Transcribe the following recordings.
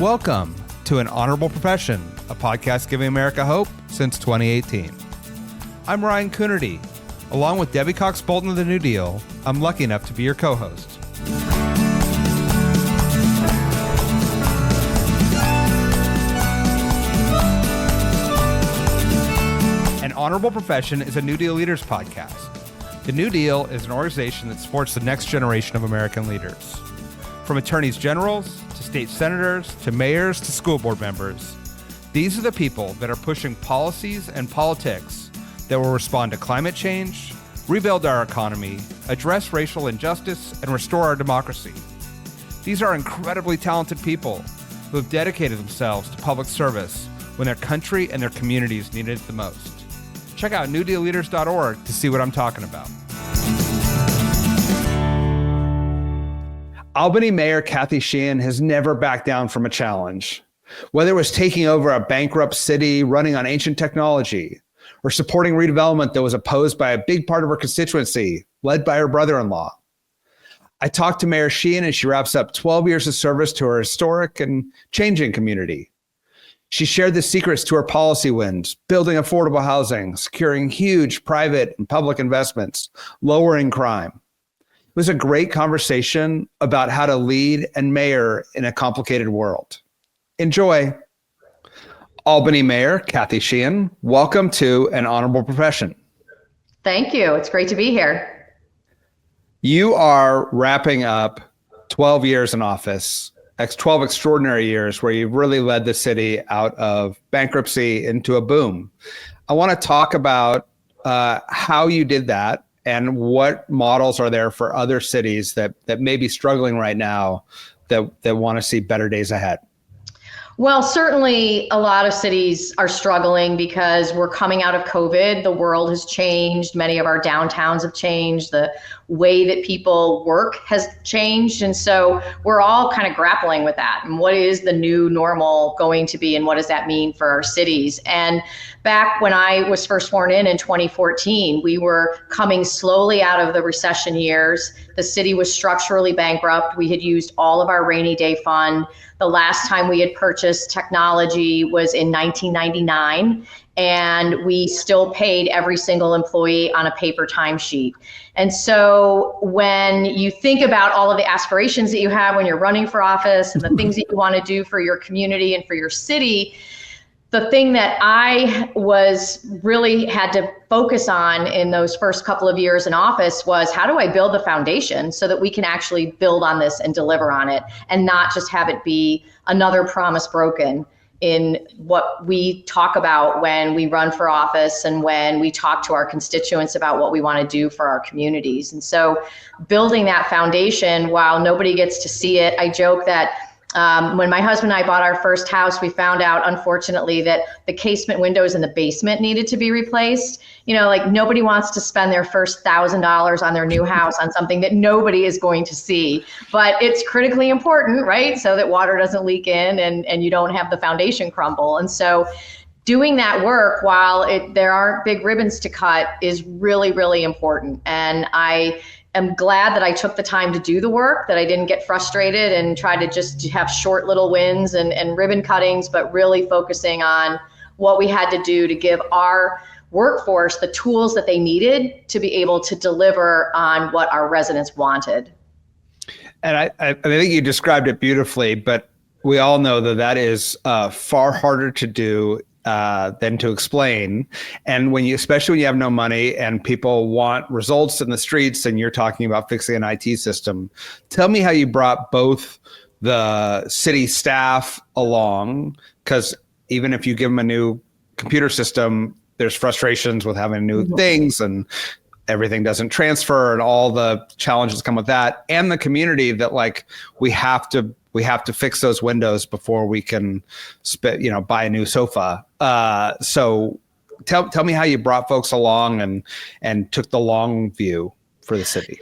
Welcome to An Honorable Profession, a podcast giving America hope since 2018. I'm Ryan Coonerty. Along with Debbie Cox Bolton of the New Deal, I'm lucky enough to be your co-host. An Honorable Profession is a New Deal Leaders podcast. The New Deal is an organization that supports the next generation of American leaders. From attorneys generals to state senators to mayors to school board members, these are the people that are pushing policies and politics that will respond to climate change, rebuild our economy, address racial injustice, and restore our democracy. These are incredibly talented people who have dedicated themselves to public service when their country and their communities needed it the most. Check out newdealleaders.org to see what I'm talking about. Albany Mayor Kathy Sheehan has never backed down from a challenge. Whether it was taking over a bankrupt city, running on ancient technology, or supporting redevelopment that was opposed by a big part of her constituency, led by her brother-in-law. I talked to Mayor Sheehan as she wraps up 12 years of service to her historic and changing community. She shared the secrets to her policy wins, building affordable housing, securing huge private and public investments, lowering crime. It was a great conversation about how to lead and mayor in a complicated world. Enjoy. Albany Mayor Kathy Sheehan, welcome to An Honorable Profession. Thank you. It's great to be here. You are wrapping up 12 years in office, 12 extraordinary years where you've really led the city out of bankruptcy into a boom. I want to talk about how you did that and what models are there for other cities that may be struggling right now that want to see better days ahead. Well, certainly a lot of cities are struggling because we're coming out of COVID. The world has changed. Many of our downtowns have changed. The way that people work has changed. And so we're all kind of grappling with that. And what is the new normal going to be? And what does that mean for our cities? And back when I was first sworn in 2014, we were coming slowly out of the recession years. The city was structurally bankrupt. We had used all of our rainy day fund. The last time we had purchased technology was in 1999, and we still paid every single employee on a paper timesheet. And so when you think about all of the aspirations that you have when you're running for office and the things that you want to do for your community and for your city, the thing that I was really had to focus on in those first couple of years in office was, how do I build the foundation so that we can actually build on this and deliver on it and not just have it be another promise broken in what we talk about when we run for office and when we talk to our constituents about what we want to do for our communities. And so building that foundation while nobody gets to see it, I joke that when my husband and I bought our first house, we found out, unfortunately, that the casement windows in the basement needed to be replaced. You know, like nobody wants to spend their first $1,000 on their new house on something that nobody is going to see. But it's critically important, right? So that water doesn't leak in and you don't have the foundation crumble. And so doing that work while there aren't big ribbons to cut is really, really important. And I'm glad that I took the time to do the work, that I didn't get frustrated and try to just have short little wins and ribbon cuttings, but really focusing on what we had to do to give our workforce the tools that they needed to be able to deliver on what our residents wanted. And I think you described it beautifully, but we all know that is far harder to do than to explain. And especially when you have no money and people want results in the streets and you're talking about fixing an IT system, tell me how you brought both the city staff along, because even if you give them a new computer system, there's frustrations with having new things and everything doesn't transfer and all the challenges come with that, and the community that we have to fix those windows before we can buy a new sofa. So tell me how you brought folks along and took the long view for the city.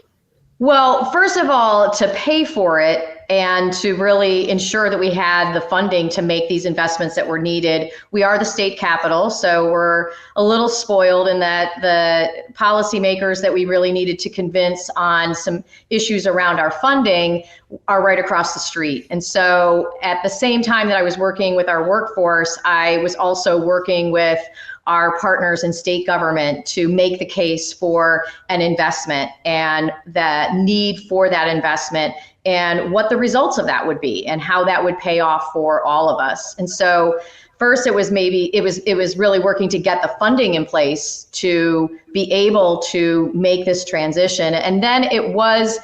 Well, first of all, to pay for it, and to really ensure that we had the funding to make these investments that were needed. We are the state capital, so we're a little spoiled in that the policymakers that we really needed to convince on some issues around our funding are right across the street. And so at the same time that I was working with our workforce, I was also working with our partners in state government to make the case for an investment and the need for that investment and what the results of that would be and how that would pay off for all of us. And so first it was really working to get the funding in place to be able to make this transition. And then it was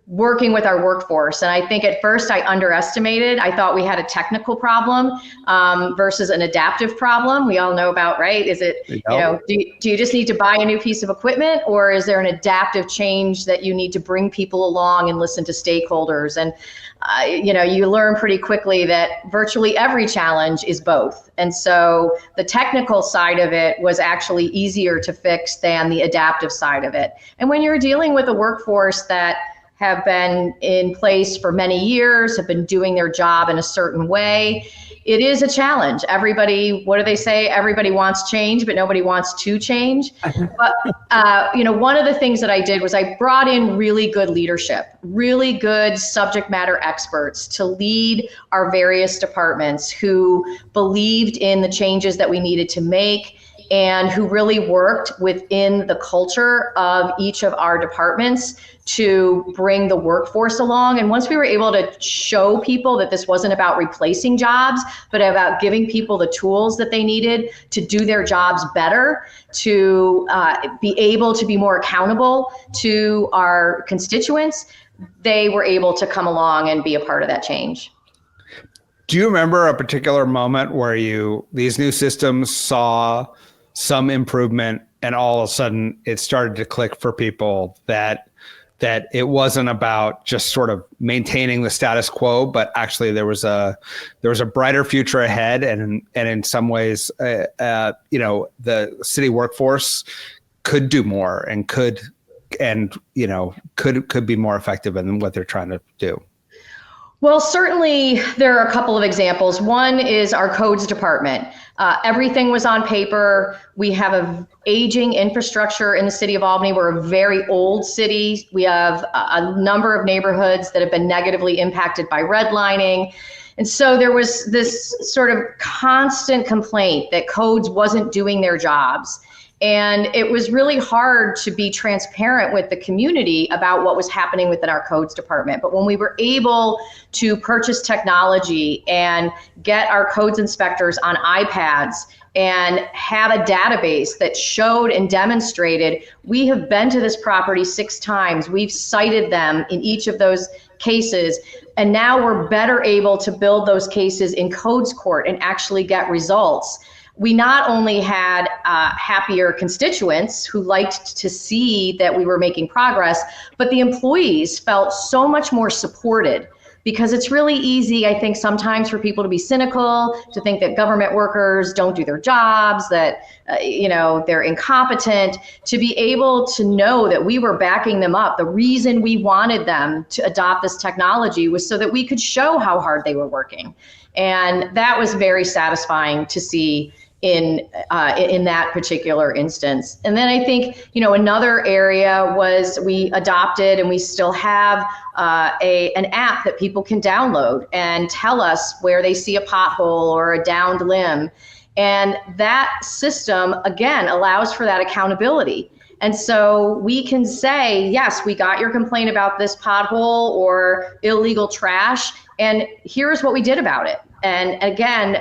working with our workforce. And I think at first I underestimated. I thought we had a technical problem versus an adaptive problem. We all know about, right? Is it, do you just need to buy a new piece of equipment, or is there an adaptive change that you need to bring people along and listen to stakeholders? And you learn pretty quickly that virtually every challenge is both. And so the technical side of it was actually easier to fix than the adaptive side of it. And when you're dealing with a workforce that have been in place for many years, have been doing their job in a certain way, it is a challenge. Everybody, what do they say? Everybody wants change, but nobody wants to change. But, one of the things that I did was I brought in really good leadership, really good subject matter experts to lead our various departments who believed in the changes that we needed to make and who really worked within the culture of each of our departments to bring the workforce along. And once we were able to show people that this wasn't about replacing jobs, but about giving people the tools that they needed to do their jobs better, to be able to be more accountable to our constituents, they were able to come along and be a part of that change. Do you remember a particular moment where these new systems saw some improvement and all of a sudden it started to click for people that it wasn't about just sort of maintaining the status quo, but actually there was a brighter future ahead, and in some ways, the city workforce could do more and could be more effective in what they're trying to do? Well, certainly there are a couple of examples. One is our codes department. Everything was on paper. We have an aging infrastructure in the city of Albany. We're a very old city. We have a number of neighborhoods that have been negatively impacted by redlining. And so there was this sort of constant complaint that codes wasn't doing their jobs. And it was really hard to be transparent with the community about what was happening within our codes department. But when we were able to purchase technology and get our codes inspectors on iPads and have a database that showed and demonstrated, we have been to this property 6 times, we've cited them in each of those cases, and now we're better able to build those cases in codes court and actually get results. We not only had happier constituents who liked to see that we were making progress, but the employees felt so much more supported, because it's really easy, I think, sometimes for people to be cynical, to think that government workers don't do their jobs, that they're incompetent. To be able to know that we were backing them up, the reason we wanted them to adopt this technology was so that we could show how hard they were working. And that was very satisfying to see in that particular instance. And then I think, another area was we adopted, and we still have an app that people can download and tell us where they see a pothole or a downed limb. And that system, again, allows for that accountability. And so we can say, yes, we got your complaint about this pothole or illegal trash, and here's what we did about it. And again,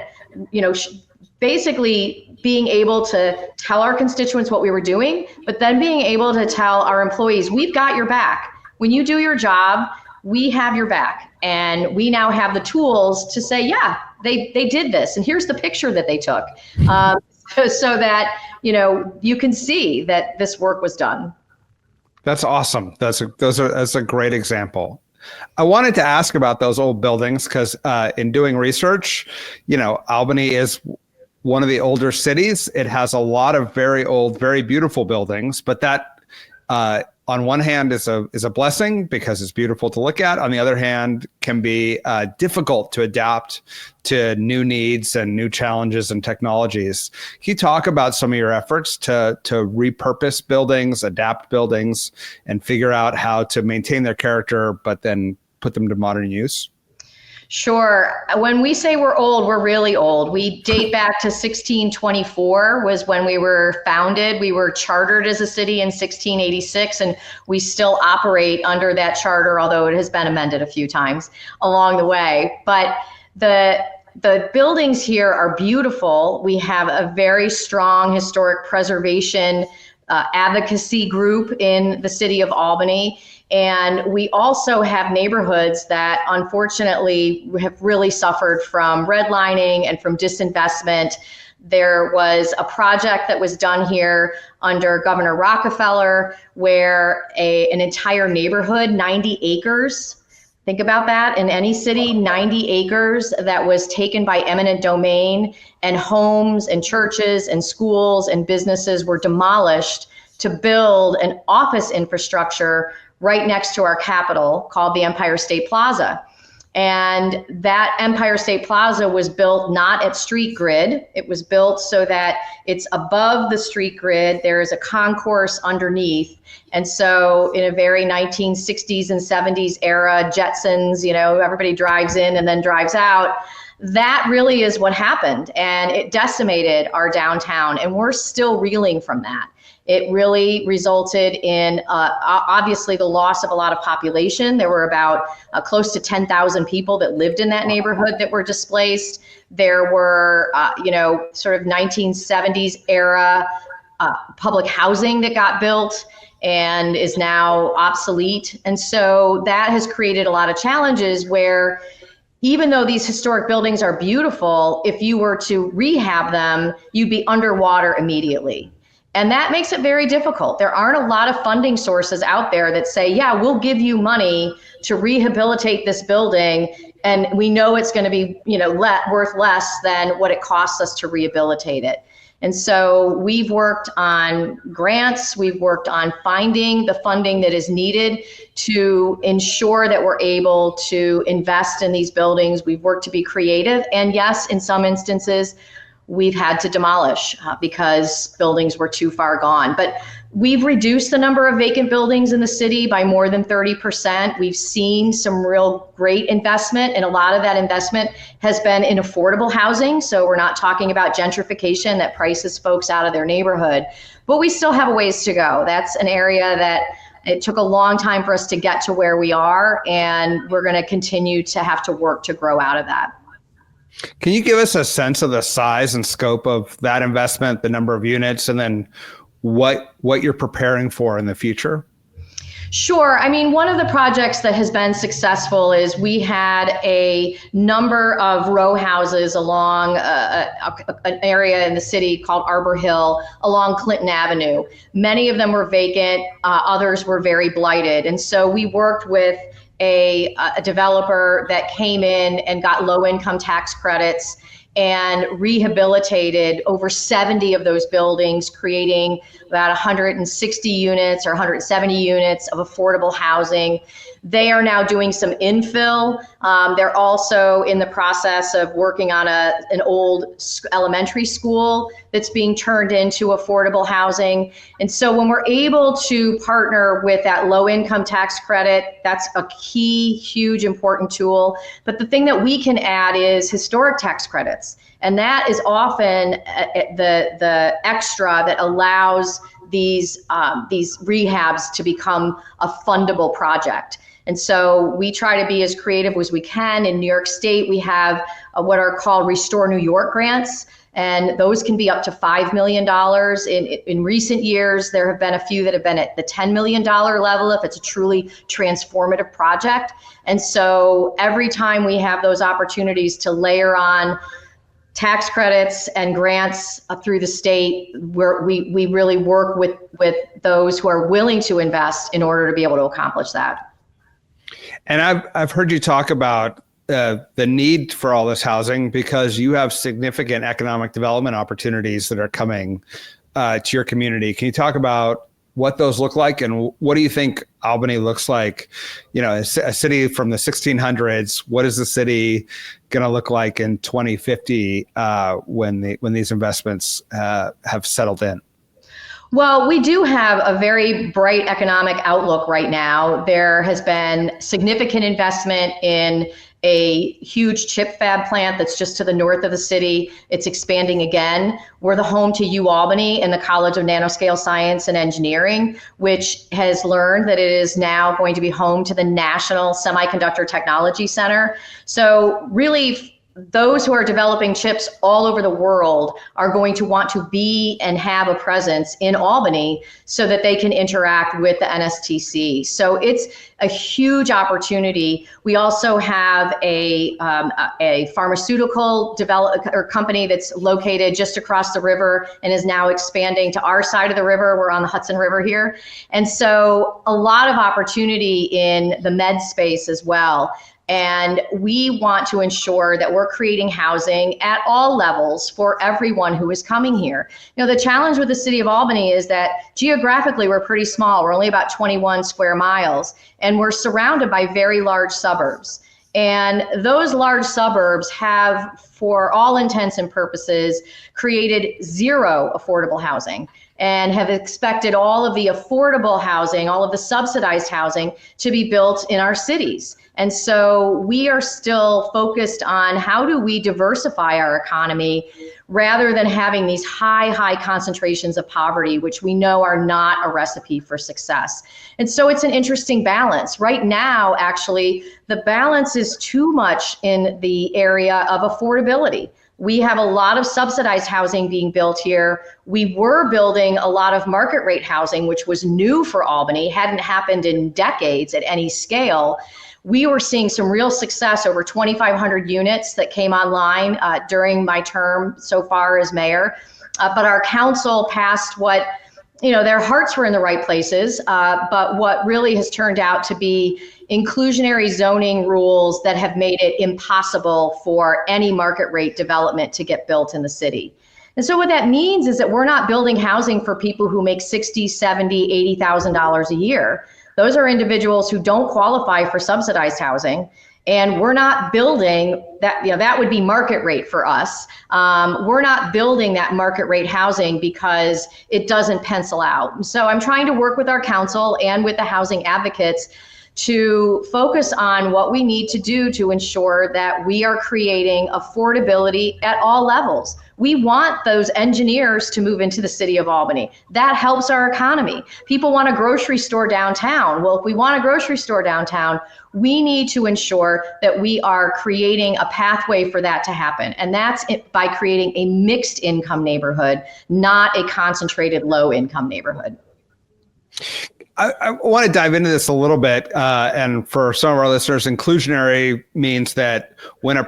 basically being able to tell our constituents what we were doing, but then being able to tell our employees, we've got your back. When you do your job, we have your back. And we now have the tools to say, yeah, they did this, and here's the picture that they took, so that, you can see that this work was done. That's awesome. That's a great example. I wanted to ask about those old buildings because in doing research, Albany is one of the older cities. It has a lot of very old, very beautiful buildings, but that on one hand is a blessing because it's beautiful to look at. On the other hand, can be difficult to adapt to new needs and new challenges and technologies. Can you talk about some of your efforts to repurpose buildings, adapt buildings, and figure out how to maintain their character, but then put them to modern use? Sure. When we say we're old, we're really old. We date back to 1624 was when we were founded. We were chartered as a city in 1686, and we still operate under that charter, although it has been amended a few times along the way. But the buildings here are beautiful. We have a very strong historic preservation advocacy group in the city of Albany. And we also have neighborhoods that unfortunately have really suffered from redlining and from disinvestment. There was a project that was done here under Governor Rockefeller where an entire neighborhood, 90 acres, think about that, in any city, 90 acres that was taken by eminent domain, and homes and churches and schools and businesses were demolished to build an office infrastructure right next to our Capitol called the Empire State Plaza. And that Empire State Plaza was built not at street grid. It was built so that it's above the street grid. There is a concourse underneath. And so in a very 1960s and 70s era, Jetsons, everybody drives in and then drives out. That really is what happened. And it decimated our downtown. And we're still reeling from that. It really resulted in, obviously, the loss of a lot of population. There were about close to 10,000 people that lived in that neighborhood that were displaced. There were, sort of 1970s era public housing that got built and is now obsolete. And so that has created a lot of challenges where, even though these historic buildings are beautiful, if you were to rehab them, you'd be underwater immediately. And that makes it very difficult. There aren't a lot of funding sources out there that say, yeah, we'll give you money to rehabilitate this building, and we know it's going to be, worth less than what it costs us to rehabilitate it. And so we've worked on grants, we've worked on finding the funding that is needed to ensure that we're able to invest in these buildings. We've worked to be creative, and yes, in some instances, we've had to demolish because buildings were too far gone. But we've reduced the number of vacant buildings in the city by more than 30%. We've seen some real great investment, and a lot of that investment has been in affordable housing. So we're not talking about gentrification that prices folks out of their neighborhood, but we still have a ways to go. That's an area that it took a long time for us to get to where we are, and we're going to continue to have to work to grow out of that. Can you give us a sense of the size and scope of that investment, the number of units, and then what you're preparing for in the future? Sure. I mean, one of the projects that has been successful is we had a number of row houses along an area in the city called Arbor Hill along Clinton Avenue. Many of them were vacant. Others were very blighted. And so we worked with a developer that came in and got low income tax credits and rehabilitated over 70 of those buildings, creating about 160 units or 170 units of affordable housing. They are now doing some infill. They're also in the process of working on an old elementary school that's being turned into affordable housing. And so when we're able to partner with that low income tax credit, that's a key, huge, important tool. But the thing that we can add is historic tax credits. And that is often the extra that allows these rehabs to become a fundable project. And so we try to be as creative as we can. In New York State, we have what are called Restore New York grants, and those can be up to $5 million. In recent years, there have been a few that have been at the $10 million level if it's a truly transformative project. And so every time we have those opportunities to layer on tax credits and grants through the state, we really work with those who are willing to invest in order to be able to accomplish that. And I've heard you talk about the need for all this housing because you have significant economic development opportunities that are coming to your community. Can you talk about what those look like, and what do you think Albany looks like? You know, a city from the 1600s. What is the city going to look like in 2050 when these investments have settled in? Well, we do have a very bright economic outlook right now. There has been significant investment in a huge chip fab plant that's just to the north of the city. It's expanding again. We're the home to UAlbany and the College of Nanoscale Science and Engineering, which has learned that it is now going to be home to the National Semiconductor Technology Center. So really, those who are developing chips all over the world are going to want to be and have a presence in Albany so that they can interact with the NSTC. So it's a huge opportunity. We also have a pharmaceutical company that's located just across the river and is now expanding to our side of the river. We're on the Hudson River here. And so a lot of opportunity in the med space as well. And we want to ensure that we're creating housing at all levels for everyone who is coming here. You know, the challenge with the city of Albany is that geographically we're pretty small. We're only about 21 square miles, and we're surrounded by very large suburbs. And those large suburbs have, for all intents and purposes, created zero affordable housing and have expected all of the affordable housing, all of the subsidized housing to be built in our cities. And so we are still focused on how do we diversify our economy rather than having these high concentrations of poverty, which we know are not a recipe for success. And so it's an interesting balance. Right now, actually, the balance is too much in the area of affordability. We have a lot of subsidized housing being built here. We were building a lot of market rate housing, which was new for Albany, hadn't happened in decades at any scale. We were seeing some real success, over 2,500 units that came online during my term so far as mayor. But our council passed what, you know, their hearts were in the right places, but what really has turned out to be inclusionary zoning rules that have made it impossible for any market rate development to get built in the city. And so what that means is that we're not building housing for people who make $60,000, $70,000, $80,000 a year. Those are individuals who don't qualify for subsidized housing, and we're not building that. You know, that would be market rate for us. We're not building that market rate housing because it doesn't pencil out. So I'm trying to work with our council and with the housing advocates to focus on what we need to do to ensure that we are creating affordability at all levels. We want those engineers to move into the city of Albany. That helps our economy. People want a grocery store downtown. Well, if we want a grocery store downtown, we need to ensure that we are creating a pathway for that to happen. And that's by creating a mixed income neighborhood, not a concentrated low income neighborhood. I want to dive into this a little bit, and for some of our listeners, inclusionary means that when a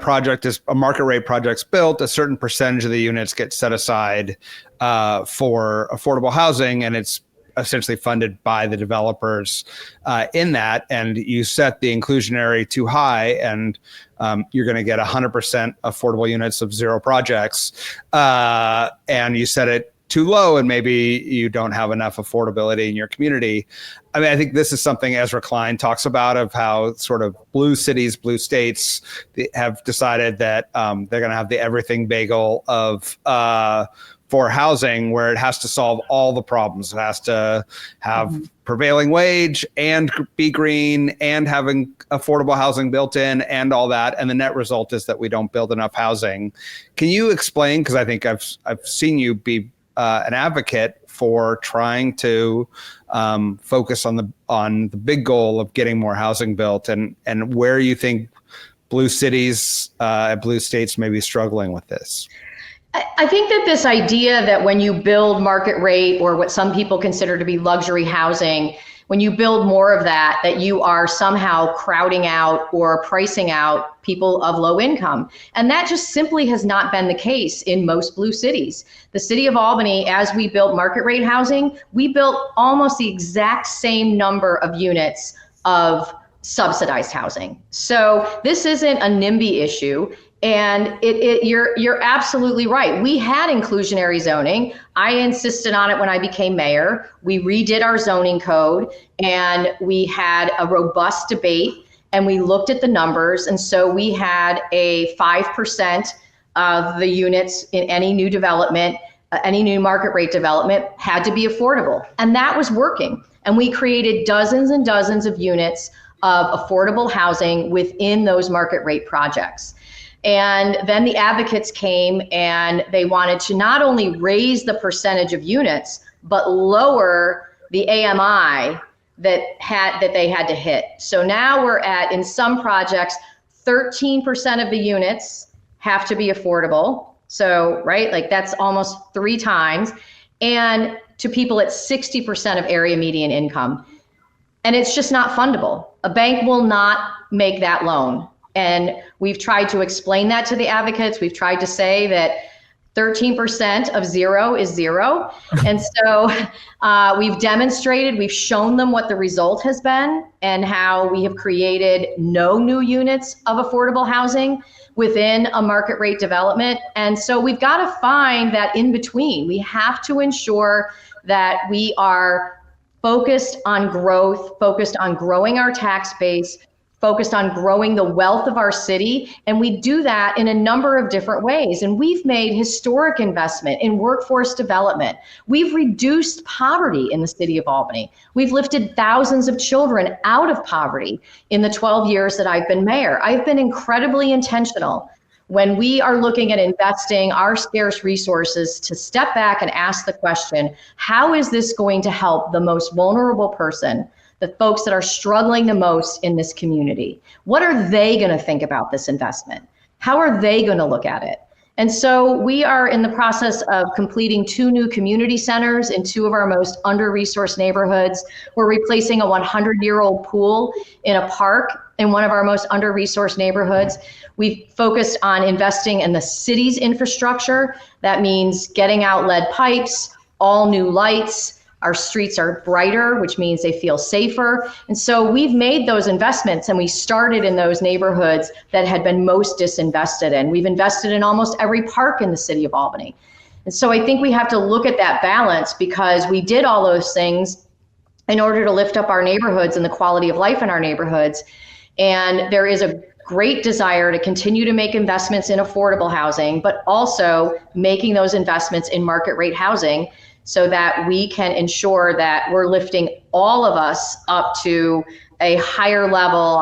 market rate project's built, a certain percentage of the units get set aside for affordable housing, and it's essentially funded by the developers in that. And you set the inclusionary too high, and you're going to get 100% affordable units of zero projects, and you set it too low, and maybe you don't have enough affordability in your community. I mean, I think this is something Ezra Klein talks about, of how sort of blue cities, blue states have decided that they're going to have the everything bagel of for housing, where it has to solve all the problems. It has to have prevailing wage and be green and having affordable housing built in and all that. And the net result is that we don't build enough housing. Can you explain? Because I think I've seen you be an advocate for trying to focus on the big goal of getting more housing built, and where you think blue cities, blue states may be struggling with this. I think that this idea that when you build market rate, or what some people consider to be luxury housing, when you build more of that you are somehow crowding out or pricing out people of low income. And that just simply has not been the case in most blue cities. The city of Albany, as we built market rate housing, we built almost the exact same number of units of subsidized housing. So this isn't a NIMBY issue. And you're absolutely right. We had inclusionary zoning. I insisted on it when I became mayor. We redid our zoning code and we had a robust debate and we looked at the numbers. And so we had a 5% of the units in any new development, any new market rate development had to be affordable. And that was working. And we created dozens and dozens of units of affordable housing within those market rate projects. And then the advocates came and they wanted to not only raise the percentage of units, but lower the AMI that they had to hit. So now we're at, in some projects, 13% of the units have to be affordable. So, right, like that's almost 3 times. And to people at 60% of area median income. And it's just not fundable. A bank will not make that loan. And we've tried to explain that to the advocates. We've tried to say that 13% of zero is zero. And so we've demonstrated, we've shown them what the result has been and how we have created no new units of affordable housing within a market rate development. And so we've got to find that in between. We have to ensure that we are focused on growth, focused on growing our tax base, focused on growing the wealth of our city. And we do that in a number of different ways. And we've made historic investment in workforce development. We've reduced poverty in the city of Albany. We've lifted thousands of children out of poverty in the 12 years that I've been mayor. I've been incredibly intentional when we are looking at investing our scarce resources to step back and ask the question, how is this going to help the most vulnerable person, the folks that are struggling the most in this community? What are they going to think about this investment? How are they going to look at it? And so we are in the process of completing 2 new community centers in 2 of our most under-resourced neighborhoods. We're replacing a 100-year-old pool in a park in one of our most under-resourced neighborhoods. We've focused on investing in the city's infrastructure. That means getting out lead pipes, all new lights. Our streets are brighter, which means they feel safer. And so we've made those investments and we started in those neighborhoods that had been most disinvested in. We've invested in almost every park in the city of Albany. And so I think we have to look at that balance because we did all those things in order to lift up our neighborhoods and the quality of life in our neighborhoods. And there is a great desire to continue to make investments in affordable housing, but also making those investments in market rate housing so that we can ensure that we're lifting all of us up to a higher level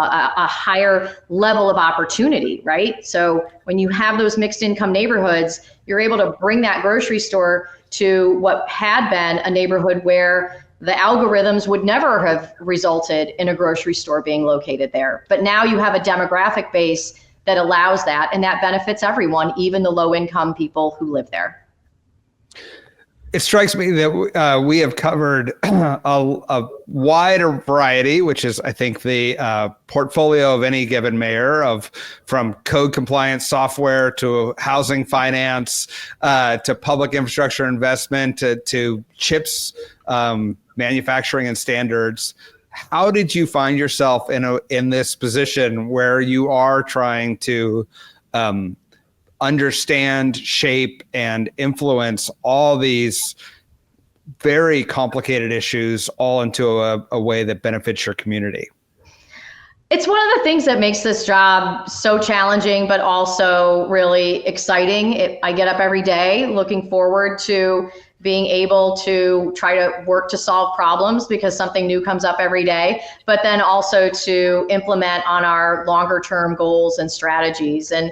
of opportunity, right? So when you have those mixed income neighborhoods, you're able to bring that grocery store to what had been a neighborhood where the algorithms would never have resulted in a grocery store being located there. But now you have a demographic base that allows that, and that benefits everyone, even the low income people who live there. It strikes me that we have covered a wider variety, which is, I think, the portfolio of any given mayor, from code compliance software to housing finance to public infrastructure investment to chips manufacturing and standards. How did you find yourself in this position where you are trying to understand, shape, and influence all these very complicated issues all into a way that benefits your community? It's one of the things that makes this job so challenging, but also really exciting. I get up every day looking forward to being able to try to work to solve problems because something new comes up every day, but then also to implement on our longer term goals and strategies. And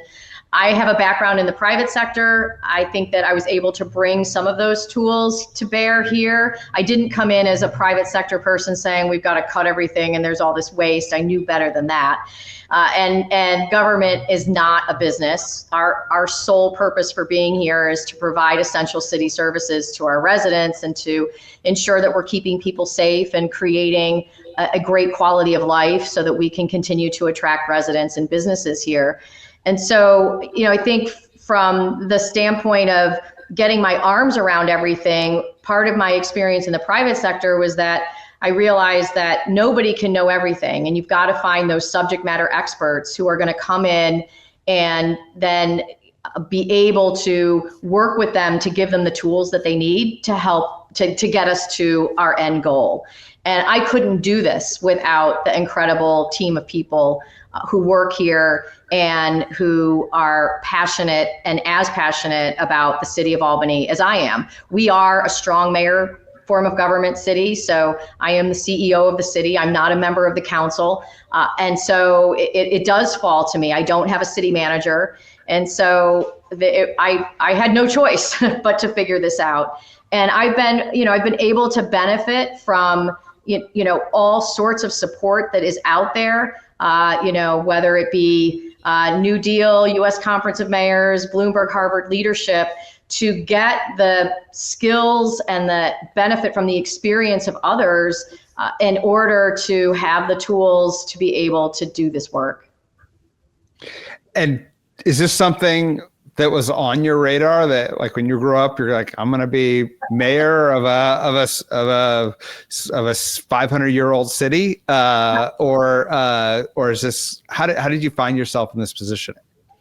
I have a background in the private sector. I think that I was able to bring some of those tools to bear here. I didn't come in as a private sector person saying we've got to cut everything and there's all this waste. I knew better than that. And government is not a business. Our sole purpose for being here is to provide essential city services to our residents and to ensure that we're keeping people safe and creating a great quality of life so that we can continue to attract residents and businesses here. And so, I think from the standpoint of getting my arms around everything, part of my experience in the private sector was that I realized that nobody can know everything, and you've got to find those subject matter experts who are going to come in and then be able to work with them to give them the tools that they need to help to get us to our end goal. And I couldn't do this without the incredible team of people who work here and who are passionate and as passionate about the city of Albany as I am. We are a strong mayor form of government city. So I am the CEO of the city. I'm not a member of the council. And so it does fall to me. I don't have a city manager. And so I had no choice but to figure this out. And I've been able to benefit from, all sorts of support that is out there, whether it be New Deal, U.S. Conference of Mayors, Bloomberg Harvard Leadership, to get the skills and the benefit from the experience of others in order to have the tools to be able to do this work. And is this something that was on your radar, that like when you grew up, you're like, I'm going to be mayor of a 500-year-old city, or is this, how did you find yourself in this position?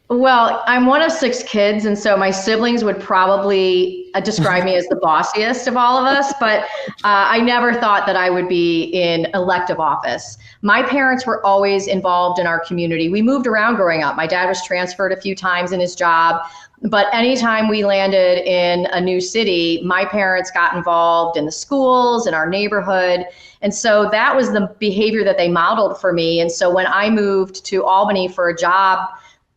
Well, I'm one of 6 kids, and so my siblings would probably describe me as the bossiest of all of us, but I never thought that I would be in elective office. My parents were always involved in our community. We moved around growing up. My dad was transferred a few times in his job, but anytime we landed in a new city, my parents got involved in the schools, in our neighborhood. And so that was the behavior that they modeled for me. And so when I moved to Albany for a job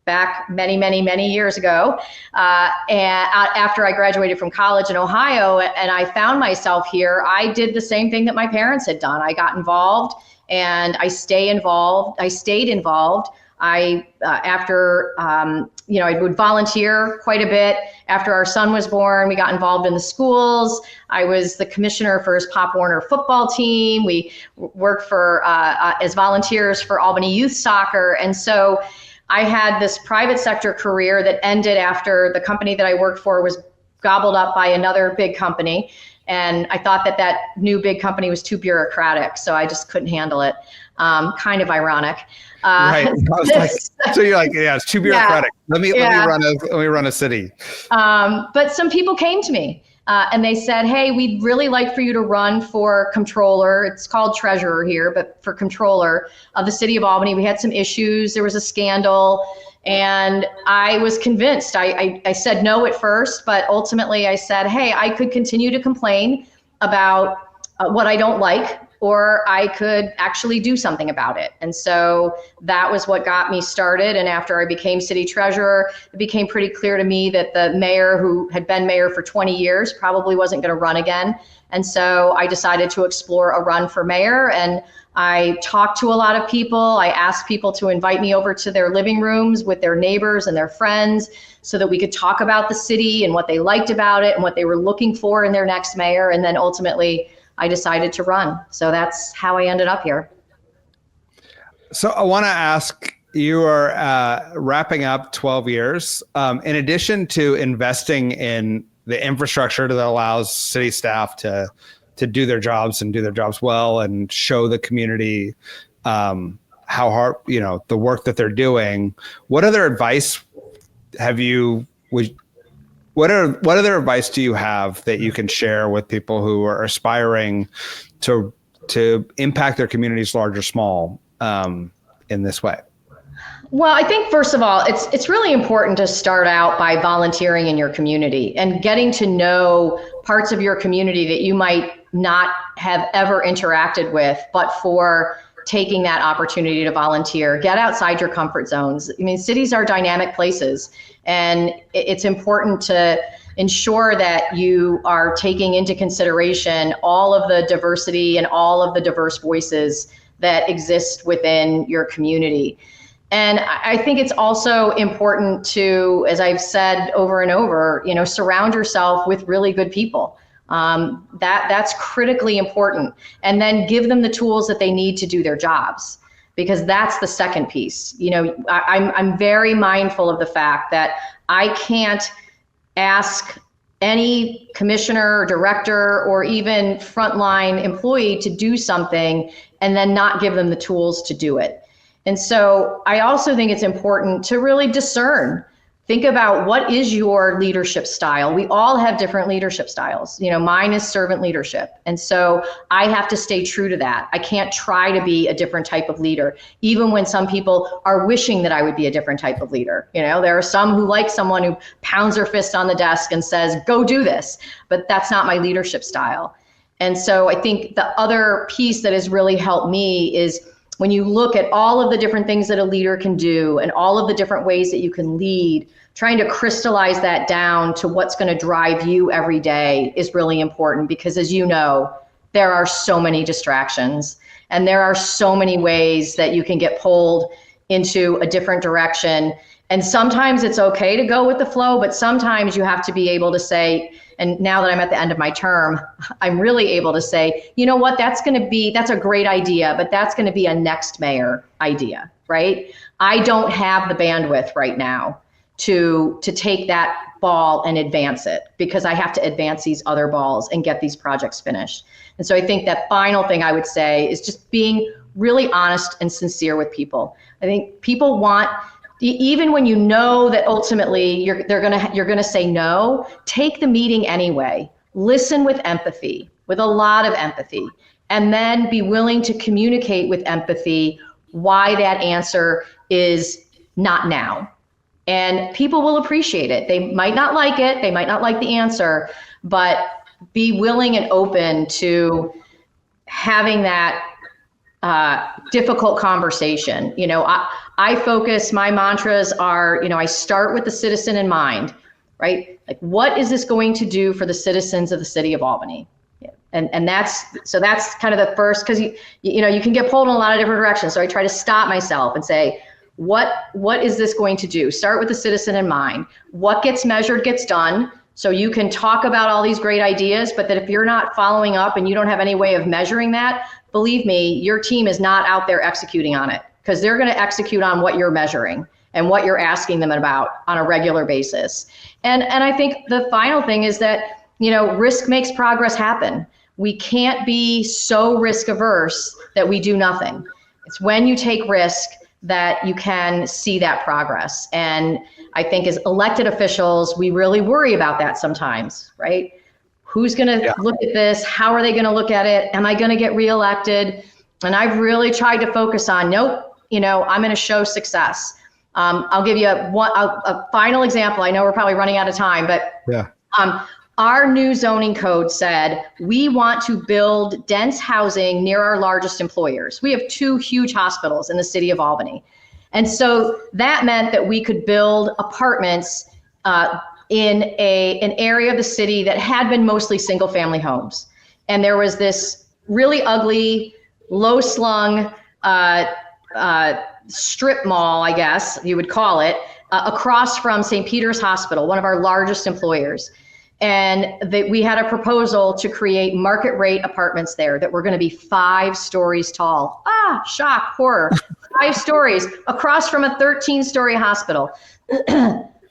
back many, many, many years ago, and after I graduated from college in Ohio, and I found myself here, I did the same thing that my parents had done. I got involved, and I stayed involved. I would volunteer quite a bit. After our son was born, we got involved in the schools. I was the commissioner for his Pop Warner football team. We worked for as volunteers for Albany Youth Soccer, and so I had this private sector career that ended after the company that I worked for was gobbled up by another big company. And I thought that new big company was too bureaucratic, so I just couldn't handle it. Kind of ironic. Right. I was like, so you're like, yeah, it's too bureaucratic. Yeah. Let me run a city. But some people came to me and they said, hey, we'd really like for you to run for controller. It's called treasurer here, but for controller of the city of Albany. We had some issues. There was a scandal. And I was convinced. I said no at first, but ultimately I said, hey, I could continue to complain about what I don't like, or I could actually do something about it. And so that was what got me started. And after I became city treasurer, it became pretty clear to me that the mayor who had been mayor for 20 years probably wasn't going to run again. And so I decided to explore a run for mayor, and I talked to a lot of people. I asked people to invite me over to their living rooms with their neighbors and their friends so that we could talk about the city and what they liked about it and what they were looking for in their next mayor. And then ultimately, I decided to run. So that's how I ended up here. So I want to ask, you are wrapping up 12 years. In addition to investing in the infrastructure that allows city staff to do their jobs and do their jobs well and show the community how hard, the work that they're doing, what other advice what other advice do you have that you can share with people who are aspiring to impact their communities, large or small, in this way? Well, I think first of all, it's really important to start out by volunteering in your community and getting to know parts of your community that you might not have ever interacted with, but for taking that opportunity to volunteer. Get outside your comfort zones. I mean, cities are dynamic places, and it's important to ensure that you are taking into consideration all of the diversity and all of the diverse voices that exist within your community. And I think it's also important to, as I've said over and over, surround yourself with really good people. That's critically important. And then give them the tools that they need to do their jobs, because that's the second piece. I'm very mindful of the fact that I can't ask any commissioner or director or even frontline employee to do something and then not give them the tools to do it. And so I also think it's important to really discern. Think about what is your leadership style. We all have different leadership styles. Mine is servant leadership. And so I have to stay true to that. I can't try to be a different type of leader, even when some people are wishing that I would be a different type of leader. There are some who like someone who pounds their fist on the desk and says, go do this, but that's not my leadership style. And so I think the other piece that has really helped me is when you look at all of the different things that a leader can do and all of the different ways that you can lead, trying to crystallize that down to what's going to drive you every day is really important, because as you know, there are so many distractions and there are so many ways that you can get pulled into a different direction. And sometimes it's okay to go with the flow, but sometimes you have to be able to say, and now that I'm at the end of my term, I'm really able to say, you know what, that's a great idea, but that's going to be a next mayor idea, right? I don't have the bandwidth right now to take that ball and advance it, because I have to advance these other balls and get these projects finished. And so I think that final thing I would say is just being really honest and sincere with people. I think people want, even when you know that ultimately you're gonna say no, take the meeting anyway. Listen with empathy, with a lot of empathy, and then be willing to communicate with empathy why that answer is not now. And people will appreciate it. They might not like it, they might not like the answer, but be willing and open to having that difficult conversation. I focus, my mantras are, I start with the citizen in mind, right? Like, what is this going to do for the citizens of the city of Albany? And that's kind of the first, because you can get pulled in a lot of different directions. So I try to stop myself and say, what is this going to do? Start with the citizen in mind. What gets measured gets done. So you can talk about all these great ideas, but that if you're not following up and you don't have any way of measuring that, believe me, your team is not out there executing on it, because they're going to execute on what you're measuring and what you're asking them about on a regular basis. And I think the final thing is that, risk makes progress happen. We can't be so risk averse that we do nothing. It's when you take risk that you can see that progress. And I think as elected officials, we really worry about that sometimes, right? Who's going to look at this? How are they going to look at it? Am I going to get reelected? And I've really tried to focus on, nope, I'm going to show success. I'll give you a final example. I know we're probably running out of time, but our new zoning code said we want to build dense housing near our largest employers. We have 2 huge hospitals in the city of Albany. And so that meant that we could build apartments in an area of the city that had been mostly single family homes. And there was this really ugly, low slung strip mall, I guess you would call it, across from St. Peter's Hospital, one of our largest employers. And we had a proposal to create market rate apartments there that were going to be 5 stories tall. Shock, horror. 5 stories across from a 13-story hospital.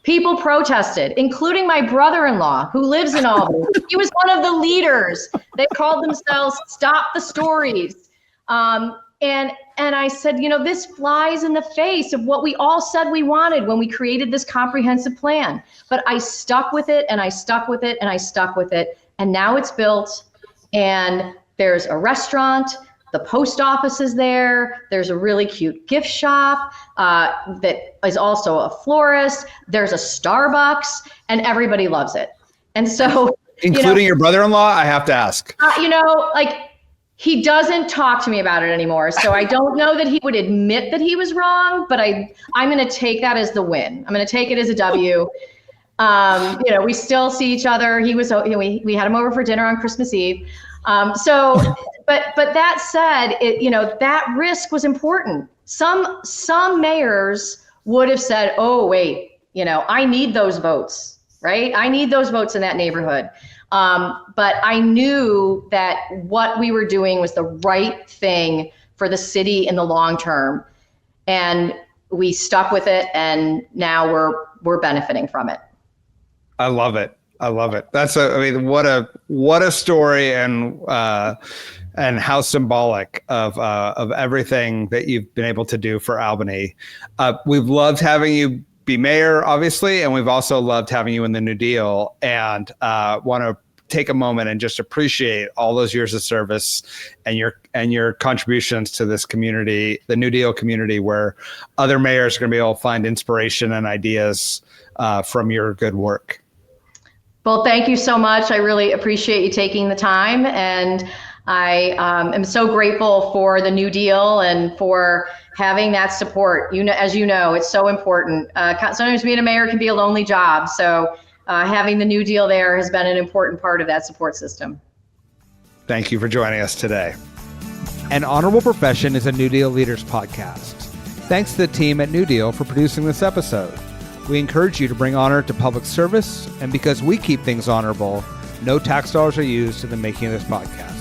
People protested, including my brother-in-law who lives in Albany. He was one of the leaders. They called themselves Stop the Stories. And I said, this flies in the face of what we all said we wanted when we created this comprehensive plan. But I stuck with it, and I stuck with it, and I stuck with it. And now it's built, and there's a restaurant. The post office is there. There's a really cute gift shop that is also a florist. There's a Starbucks, and everybody loves it. And so, including your brother-in-law, I have to ask. He doesn't talk to me about it anymore. So I don't know that he would admit that he was wrong, but I'm going to take that as the win. I'm going to take it as a W. We still see each other. He was, we had him over for dinner on Christmas Eve. But that said, that risk was important. Some mayors would have said, oh, wait, I need those votes, right? I need those votes in that neighborhood. But I knew that what we were doing was the right thing for the city in the long term. And we stuck with it, and now we're benefiting from it. I love it. What a story. And and how symbolic of everything that you've been able to do for Albany. We've loved having you be mayor, obviously, and we've also loved having you in the New Deal, and want to take a moment and just appreciate all those years of service and your contributions to this community, the New Deal community, where other mayors are going to be able to find inspiration and ideas from your good work. Well, thank you so much. I really appreciate you taking the time, and I am so grateful for the New Deal and for having that support. As you know, it's so important. Sometimes being a mayor can be a lonely job, so having the New Deal there has been an important part of that support system. Thank you for joining us today. An Honorable Profession is a New Deal Leaders podcast. Thanks to the team at New Deal for producing this episode. We encourage you to bring honor to public service, and because we keep things honorable, no tax dollars are used in the making of this podcast.